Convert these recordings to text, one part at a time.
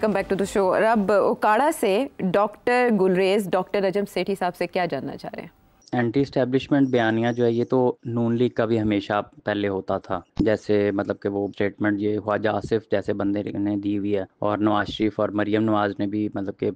Come back to the show. अब ओकाड़ा से doctor Gulrez doctor Najam Sethi साहब से क्या जानना चाह रहे हैं? एंटी इस्टेब्लिशमेंट बयानिया जो है ये तो नून लीग का भी हमेशा पहले होता था। जैसे मतलब कि वो स्टेटमेंट ये ख्वाजा आसिफ जैसे बंदे ने दी हुई है, और नवाज शरीफ और मरियम नवाज ने भी मतलब कि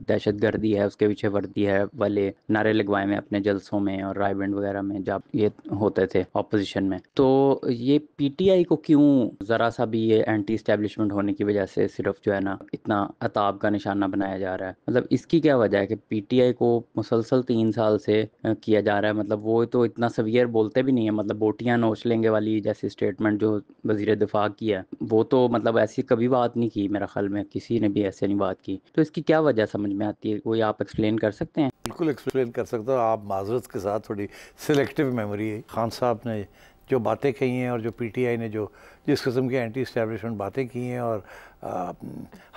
दहशत गर्दी है उसके पीछे वर्दी है वाले नारे लगवाए में अपने जलसों में और रायबंड वगैरह में जब ये होते थे अपोजिशन में। तो ये पीटीआई को क्यों ज़रा सा भी ये एंटी इस्टेब्लिशमेंट होने की वजह से सिर्फ जो है ना इतना अताब का निशाना बनाया जा रहा है? मतलब इसकी क्या वजह है कि पीटीआई को मुसलसल 3 साल से किया जा रहा है? मतलब वो तो इतना सवियर बोलते भी नहीं है, मतलब बोटियां नोच लेंगे वाली जैसी स्टेटमेंट जो वजीर दिफा की है वो तो मतलब ऐसी कभी बात नहीं की, मेरा ख्याल में किसी ने भी ऐसे नहीं बात की। तो इसकी क्या वजह समझ में आती है, कोई आप एक्सप्लेन कर सकते हैं? बिल्कुल एक्सप्लेन कर सकता हूँ। आप माजरत के साथ थोड़ी सिलेक्टिव मेमोरी है। खान साहब ने जो बातें कही हैं और जो पीटीआई ने जो जिस किस्म की एंटी इस्टेब्लिशमेंट बातें की हैं और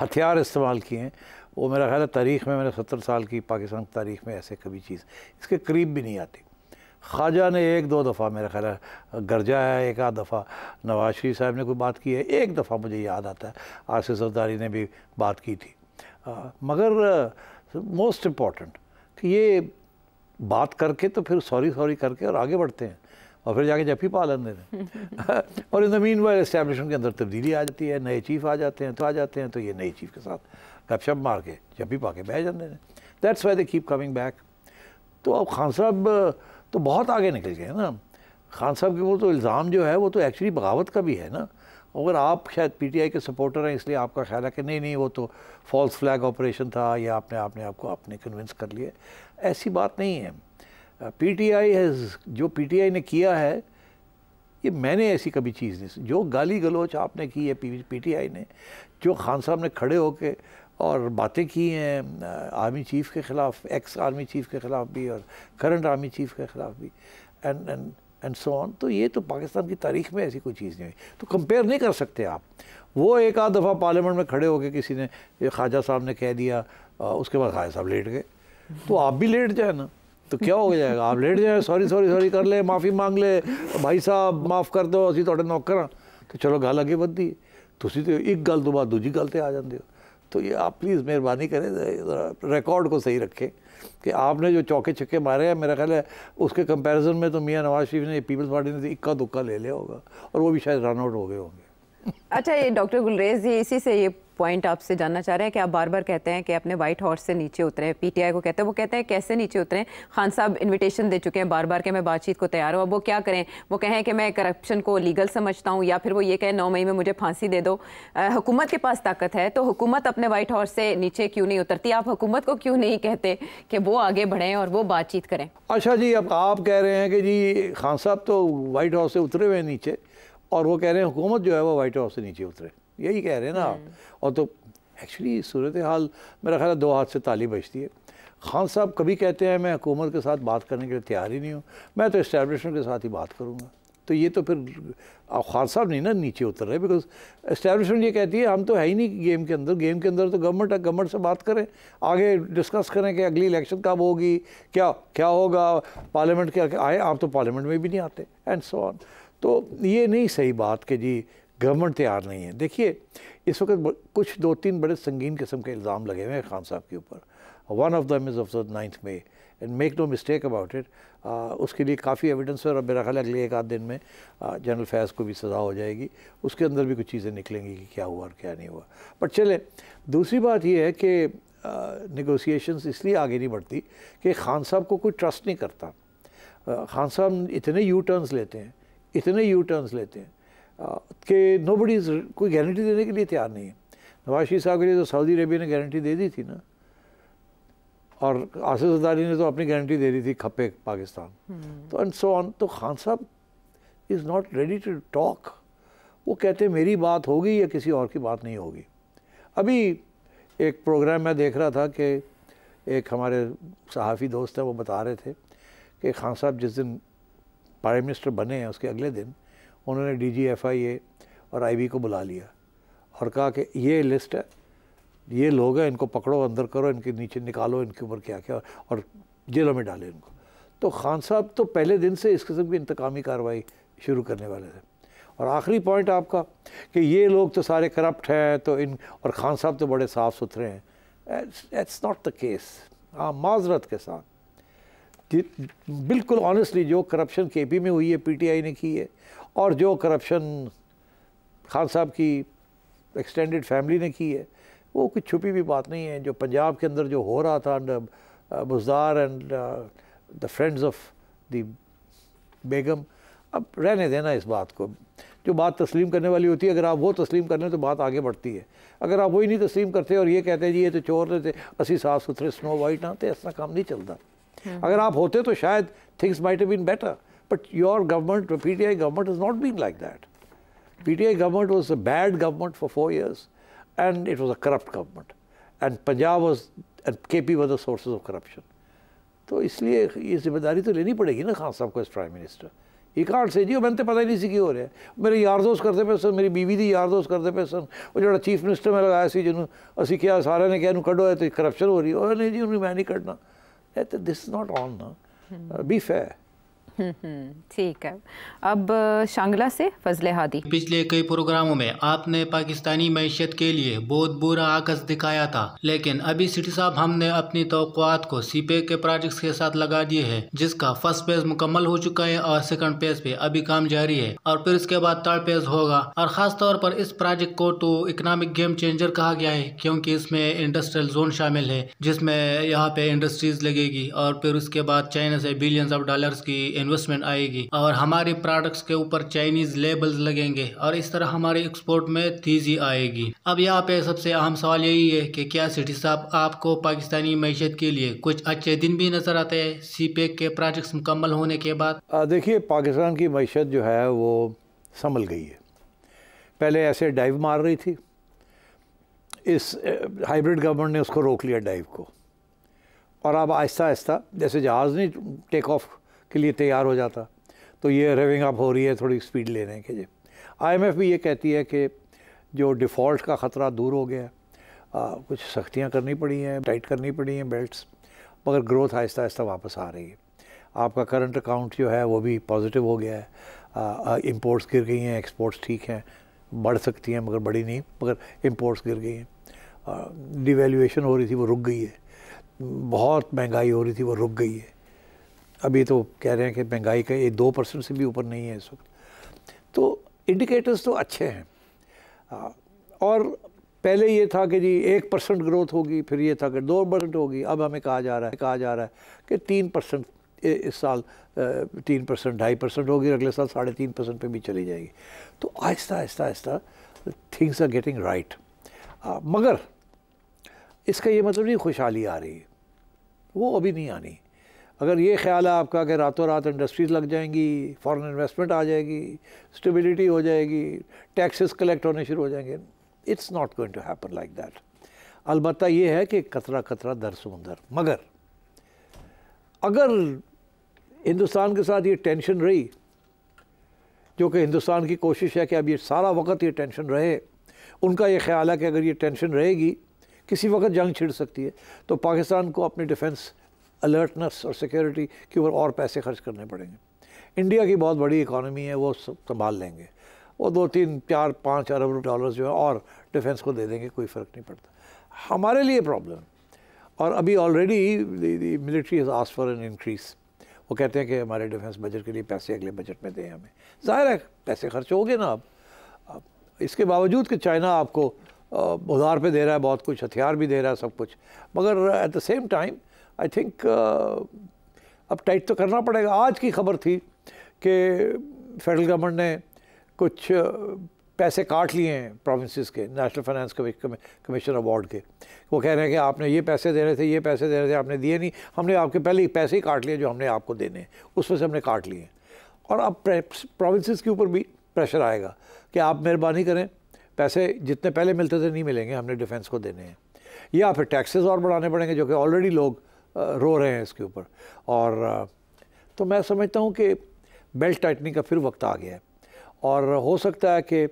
हथियार इस्तेमाल किए हैं, वो मेरा ख्याल है तारीख़ में, मैंने 70 साल की पाकिस्तान की तारीख़ में ऐसे कभी चीज़ इसके करीब भी नहीं आती। ख्वाजा ने 1-2 दफ़ा मेरा ख्याल है गरजा है, एक आध दफ़ा नवाज शरीफ साहब ने कोई बात की है, एक दफ़ा मुझे याद आता है आसिफ ज़रदारी ने भी बात की थी। मगर मोस्ट इम्पॉर्टेंट कि ये बात करके तो फिर सॉरी करके और आगे बढ़ते हैं और फिर जाके जब ही पालन देते हैं और in the mean while establishment के अंदर तब्दीली आ जाती है, नए चीफ आ जाते हैं तो ये नए चीफ के साथ गपशप मार के जब भी पाके बह जाते हैं। That's why they keep coming back. तो अब खान साहब तो बहुत आगे निकल गए ना। खान साहब के वो तो इल्ज़ाम जो है वो तो एक्चुअली बगावत का भी है ना। अगर आप शायद पीटीआई के सपोर्टर हैं इसलिए आपका ख्याल है कि नहीं वो तो फॉल्स फ्लैग ऑपरेशन था या आपने कन्विंस कर लिया, ऐसी बात नहीं है। पीटीआई जो पीटीआई ने किया है ये मैंने ऐसी कभी चीज़ नहीं, जो गाली गलोच आपने की है पीटीआई ने, जो खान साहब ने खड़े होके और बातें की हैं आर्मी चीफ़ के ख़िलाफ़, एक्स आर्मी चीफ़ के ख़िलाफ़ भी और करंट आर्मी चीफ़ के ख़िलाफ़ भी एंड सो ऑन, तो ये तो पाकिस्तान की तारीख़ में ऐसी कोई चीज़ नहीं हुई। तो कंपेयर नहीं कर सकते आप। वो एक आध दफ़ा पार्लियामेंट में खड़े होकर किसी ने ख्वाजा साहब ने कह दिया, उसके बाद ख्वाजा साहब लेट गए, तो आप भी लेट जाए ना, तो क्या हो जाएगा? आप लेट जाए, सॉरी कर ले, माफ़ी मांग ले, भाई साहब माफ़ कर दो, असी तुहाडे नौकर हाँ, तो चलो गल अगे बढ़ती है। तुसी तो एक गल तो बाद दूजी गल ते आ जाते हो। तो ये आप प्लीज़ मेहरबानी करें रिकॉर्ड को सही रखें कि आपने जो चौके छक्के मारे हैं, मेरा ख्याल है उसके कंपैरिजन में तो मियां नवाज शरीफ ने, पीपल्स पार्टी ने इक्का दुक्का ले लिया होगा और वो भी शायद रन आउट हो गए होंगे। अच्छा, ये डॉक्टर गुलरेज ये इसी से ये पॉइंट आपसे जानना चाह रहे हैं कि आप बार बार कहते हैं कि अपने वाइट हॉर्स से नीचे उतरे, पीटीआई को कहते हैं, वो कहते हैं कैसे नीचे उतरे? खान साहब इनविटेशन दे चुके हैं बार बार कि मैं बातचीत को तैयार हूँ। अब वो क्या करें? वो कहें कि मैं करप्शन को लीगल समझता हूँ, या फिर वो ये कहें 9 मई में मुझे फांसी दे दो। हुकूमत के पास ताकत है तो हुकूमत अपने वाइट हॉर्स से नीचे क्यों नहीं उतरती? आप हुकूमत को क्यों नहीं कहते कि वो आगे बढ़ें और वो बातचीत करें? अच्छा जी, अब आप कह रहे हैं कि जी खान साहब तो वाइट हाउस से उतरे हुए हैं नीचे और वो कह रहे हैं हुकूमत जो है वो वाइट हाउस से नीचे उतरे, यही कह रहे हैं ना आप। और तो एक्चुअली सूरत हाल मेरा ख्याल है 2 हाथ से ताली बजती है। खान साहब कभी कहते हैं मैं हुकूमत के साथ बात करने के लिए तैयार ही नहीं हूँ, मैं तो इस्टेब्लिशमेंट के साथ ही बात करूँगा। तो ये तो फिर खान साहब नहीं ना नीचे उतर रहे, बिकॉज इस्टेब्लिशमेंट ये कहती है हम तो है ही नहीं गेम के अंदर। गेम के अंदर तो गवर्नमेंट है, गवर्नमेंट से बात करें, आगे डिस्कस करें कि अगली इलेक्शन कब होगी, क्या होगा, पार्लियामेंट क्या आए। आप तो पार्लियामेंट में भी नहीं आते एंड सो ऑन। तो ये नहीं सही बात कि जी गवर्नमेंट तैयार नहीं है। देखिए इस वक्त कुछ 2-3 बड़े संगीन किस्म के इल्ज़ाम लगे हुए हैं खान साहब के ऊपर। One of them is of the 9 May and make no mistake about it. उसके लिए काफ़ी एविडेंस है और मेरा ख्याल है अगले 1 आध दिन में जनरल फैज़ को भी सज़ा हो जाएगी, उसके अंदर भी कुछ चीज़ें निकलेंगी कि क्या हुआ और क्या नहीं हुआ। बट चले, दूसरी बात ये है कि नेगोशिएशंस इसलिए आगे नहीं बढ़ती कि खान साहब को कोई ट्रस्ट नहीं करता। खान साहब इतने यू टर्न्स लेते हैं कि नोबडी कोई गारंटी देने के लिए तैयार नहीं है। नवाज शरीफ साहब के लिए तो सऊदी अरेबिया ने गारंटी दे दी थी ना, और आसिफ ज़रदारी ने तो अपनी गारंटी दे दी थी खप्पे पाकिस्तान। तो एंड सो ऑन। तो खान साहब is not ready to talk. वो कहते हैं मेरी बात होगी या किसी और की बात नहीं होगी। अभी एक प्रोग्राम मैं देख रहा था कि एक हमारे सहाफ़ी दोस्त हैं, वो बता रहे थे कि खान साहब जिस दिन प्राइम मिनिस्टर बने हैं उसके अगले दिन उन्होंने DGFIA और IB को बुला लिया और कहा कि ये लिस्ट है, ये लोग हैं, इनको पकड़ो, अंदर करो, इनके नीचे निकालो, इनके ऊपर क्या क्या और जेलों में डालें इनको। तो खान साहब तो पहले दिन से इस किस्म की इंतकामी कार्रवाई शुरू करने वाले थे और आखिरी पॉइंट आपका कि ये लोग तो सारे करप्ट हैं तो इन, और खान साहब तो बड़े साफ़ सुथरे हैं, इट्स नॉट द केस। माजरत के साथ बिल्कुल ऑनेस्टली जो करप्शन केपी में हुई है पीटीआई ने की है, और जो करप्शन खान साहब की एक्सटेंडेड फैमिली ने की है, वो कुछ छुपी भी बात नहीं है। जो पंजाब के अंदर जो हो रहा था under Buzdar and the friends of the Begum, अब रहने देना इस बात को। जो बात तस्लीम करने वाली होती है, अगर आप वो तस्लीम कर लें तो बात आगे बढ़ती है। अगर आप वही नहीं तस्लीम करते और ये कहते हैं जी ये तो चोर थे, असी साफ सुथरे स्नो वाइट ना थे, ऐसा काम नहीं चलता। अगर आप होते तो शायद things might have been better, but your government, PTI government has not been like that. PTI government was a bad government for 4 years and it was a corrupt government, and Punjab was and KP were the sources of corruption. तो इसलिए ये जिम्मेदारी तो लेनी पड़ेगी ना खान साहब को एज प्राइम मिनिस्टर। ये कार्ड से जी मैंने तो पता ही नहीं सी की हो रहा है, मेरे यार दोस्त करते पे सन, मेरी बीवी दी यार दोस्त करते पे सन, वो जो चीफ मिनिस्टर में लगाया सी जिन्होंने असी क्या सारे ने क्या कढ़ो है तो करप्शन हो रही है, और नहीं जी उन्हें मैं नहीं करना, दिस इज नॉट ऑन ना, बी फेयर। ठीक है। अब शांगला से फजले हादी। पिछले कई प्रोग्रामों में आपने पाकिस्तानी मैशियत के लिए बहुत बुरा आकस दिखाया था, लेकिन अभी सिटी साहब हमने अपनी तवक्कुआत को सीपेक के प्रोजेक्ट्स के साथ लगा दिए हैं, जिसका फर्स्ट पेज मुकम्मल हो चुका है और सेकंड पेज पे अभी काम जारी है, और फिर इसके बाद थर्ड पेज होगा। और खास तौर पर इस प्रोजेक्ट को तो इकोनॉमिक गेम चेंजर कहा गया है, क्योंकि इसमें इंडस्ट्रियल जोन शामिल है, जिसमें यहाँ पे इंडस्ट्रीज लगेगी, और फिर उसके बाद चाइना से बिलियंस ऑफ डॉलर्स की इन्वेस्टमेंट आएगी, और हमारे प्रोडक्ट्स के ऊपर चाइनीज लेबल्स लगेंगे, और इस तरह हमारे एक्सपोर्ट में तेजी आएगी। अब यहाँ पे सबसे अहम सवाल यही है कि क्या सिटी साहब आपको पाकिस्तानी मैशियत के लिए कुछ अच्छे दिन भी नजर आते हैं सीपेक के प्रोजेक्ट्स मुकम्मल होने के बाद? देखिए पाकिस्तान की मैशियत जो है वो संभल गई है। पहले ऐसे डाइव मार रही थी, इस हाइब्रिड गवर्नमेंट ने उसको रोक लिया डाइव को, और अब आहिस्ता आहिस्ता जैसे जहाज़ नहीं टेक ऑफ के लिए तैयार हो जाता, तो ये रेविंग अप हो रही है थोड़ी स्पीड लेने के लिए। IMF भी ये कहती है कि जो डिफ़ॉल्ट का ख़तरा दूर हो गया, कुछ सख्तियाँ करनी पड़ी हैं, टाइट करनी पड़ी हैं बेल्ट्स, मगर ग्रोथ आहिस्ता आहिस्ता वापस आ रही है। आपका करंट अकाउंट जो है वो भी पॉजिटिव हो गया है, इंपोर्ट्स गिर गई हैं, एक्सपोर्ट्स ठीक हैं, बढ़ सकती हैं मगर बड़ी नहीं, मगर इंपोर्ट्स गिर गई हैं। डिवैल्यूएशन हो रही थी वो रुक गई है, बहुत महंगाई हो रही थी वो रुक गई है। अभी तो कह रहे हैं कि महंगाई का 2% से भी ऊपर नहीं है इस वक्त, तो इंडिकेटर्स तो अच्छे हैं। और पहले ये था कि जी 1% ग्रोथ होगी, फिर ये था कि 2% होगी, अब हमें कहा जा रहा है कि 3% इस साल 3%, 2.5% होगी, अगले साल 3.5% पे भी चली जाएगी। तो Aahista Aahista Aahista things are getting right. मगर इसका ये मतलब नहीं खुशहाली आ रही है, वो अभी नहीं आनी। अगर ये ख्याल है आपका कि रातों रात इंडस्ट्रीज़ लग जाएंगी, फॉरेन इन्वेस्टमेंट आ जाएगी, स्टेबिलिटी हो जाएगी, टैक्सेस कलेक्ट होने शुरू हो जाएंगे, it's not going to happen like that. अलबत्ता ये है कि कतरा कतरा दर समुंदर। मगर अगर हिंदुस्तान के साथ ये टेंशन रही, जो कि हिंदुस्तान की कोशिश है कि अब ये सारा वक्त ये टेंशन रहे, उनका ये ख्याल है कि अगर ये टेंशन रहेगी किसी वक्त जंग छिड़ सकती है, तो पाकिस्तान को अपने डिफेंस अलर्टनेस और सिक्योरिटी के ऊपर और पैसे खर्च करने पड़ेंगे। इंडिया की बहुत बड़ी इकॉनमी है, वो संभाल लेंगे, वो 2, 3, 4, 5 अरब डॉलर्स जो है और डिफेंस को दे देंगे, कोई फ़र्क नहीं पड़ता। हमारे लिए प्रॉब्लम, और अभी already military has asked for an increase. वो कहते हैं कि हमारे डिफेंस बजट के लिए पैसे अगले बजट में दें हमें। ज़ाहिर है पैसे खर्च हो गए ना अब इसके बावजूद कि चाइना आपको उधार पे दे रहा है बहुत कुछ, हथियार भी दे रहा है, सब कुछ, मगर at the same time I think अब टाइट तो करना पड़ेगा। आज की खबर थी कि फेडरल गवर्नमेंट ने कुछ पैसे काट लिए हैं प्रोविंसेस के नेशनल फाइनेंस कमीशन अवार्ड के। वो कह रहे हैं कि आपने ये पैसे देने थे, ये पैसे देने थे, आपने दिए नहीं, हमने आपके पहले ही पैसे ही काट लिए जो हमने आपको देने हैं, उसमें से हमने काट लिए। और अब प्रोविंसेस के ऊपर भी प्रेशर आएगा कि आप मेहरबानी करें, पैसे जितने पहले मिलते थे नहीं मिलेंगे, हमने डिफेंस को देने हैं, या फिर टैक्सेस और बढ़ाने पड़ेंगे, जो कि ऑलरेडी लोग रो रहे हैं इसके ऊपर। और तो मैं समझता हूँ कि बेल्ट टाइटनिंग का फिर वक्त आ गया है, और हो सकता है कि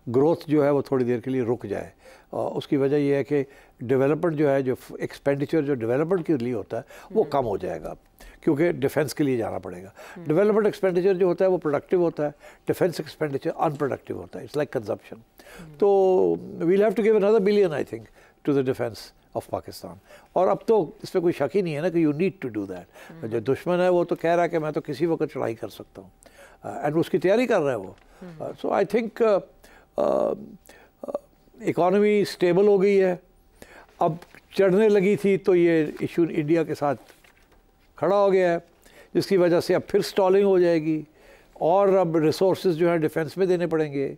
ग्रोथ जो है वो थोड़ी देर के लिए रुक जाए। उसकी वजह यह है कि डेवलपमेंट जो है, जो एक्सपेंडिचर जो डेवलपमेंट के लिए होता है वो कम हो जाएगा, क्योंकि डिफेंस के लिए जाना पड़ेगा। डेवलपमेंट एक्सपेंडिचर जो होता है वो प्रोडक्टिव होता है, डिफेंस एक्सपेंडिचर अनप्रोडक्टिव होता है, इट्स लाइक कंजप्शन। तो we'll have to give another billion I think to the defence of Pakistan. और अब तो इस पर कोई शक ही नहीं है ना कि you need to do that. जो दुश्मन है वो तो कह रहा है कि मैं तो किसी वक्त चढ़ाई कर सकता हूँ, एंड उसकी तैयारी कर रहा है वो। सो आई थिंक इकॉनमी स्टेबल हो गई है, अब चढ़ने लगी थी तो ये इशू इंडिया के साथ खड़ा हो गया है, जिसकी वजह से अब फिर स्टॉलिंग हो जाएगी और अब रिसोर्सेज जो है डिफेंस में देने पड़ेंगे।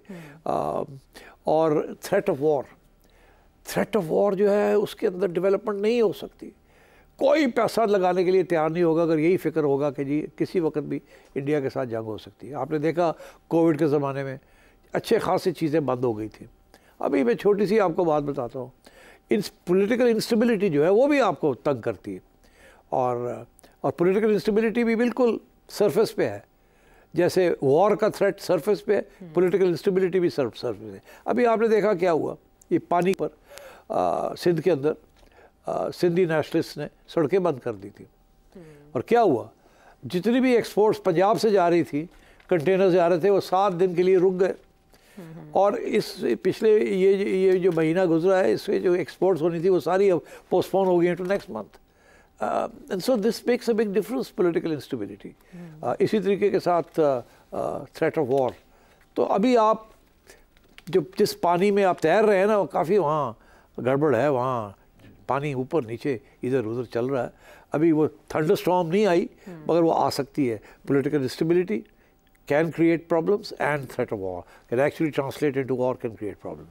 और थ्रेट ऑफ वॉर जो है उसके अंदर डेवलपमेंट नहीं हो सकती। कोई पैसा लगाने के लिए तैयार नहीं होगा अगर यही फिक्र होगा कि जी किसी वक्त भी इंडिया के साथ जंग हो सकती है। आपने देखा कोविड के ज़माने में अच्छे खासी चीज़ें बंद हो गई थी। अभी मैं छोटी सी आपको बात बताता हूँ, पॉलिटिकल इंस्टेबिलिटी जो है वो भी आपको तंग करती है, और पॉलिटिकल इंस्टेबिलिटी भी बिल्कुल सरफेस पे है। जैसे वॉर का थ्रेट सरफेस पे है, पॉलिटिकल इंस्टेबिलिटी भी सरफेस है। अभी आपने देखा क्या हुआ, ये पानी पर सिंध के अंदर सिंधी नेशनलिस्ट ने सड़कें बंद कर दी थी, और क्या हुआ, जितनी भी एक्सपोर्ट्स पंजाब से जा रही थी, कंटेनर जा रहे थे, वो 7 दिन के लिए रुक गए। और इस पिछले ये जो महीना गुजरा है, इसमें जो एक्सपोर्ट्स होनी थी वो सारी अब पोस्टपोन हो गई हैं to next month. And so this makes a big difference, political instability. इसी तरीके के साथ थ्रेट ऑफ वॉर। तो अभी आप जो जिस पानी में आप तैर रहे हैं ना, वो काफ़ी वहाँ गड़बड़ है, वहाँ पानी ऊपर नीचे इधर उधर चल रहा है। अभी वो थंडर स्टॉर्म नहीं आई, मगर वो आ सकती है। Political instability can create problems, and threat of war can actually translate into war, can create problems.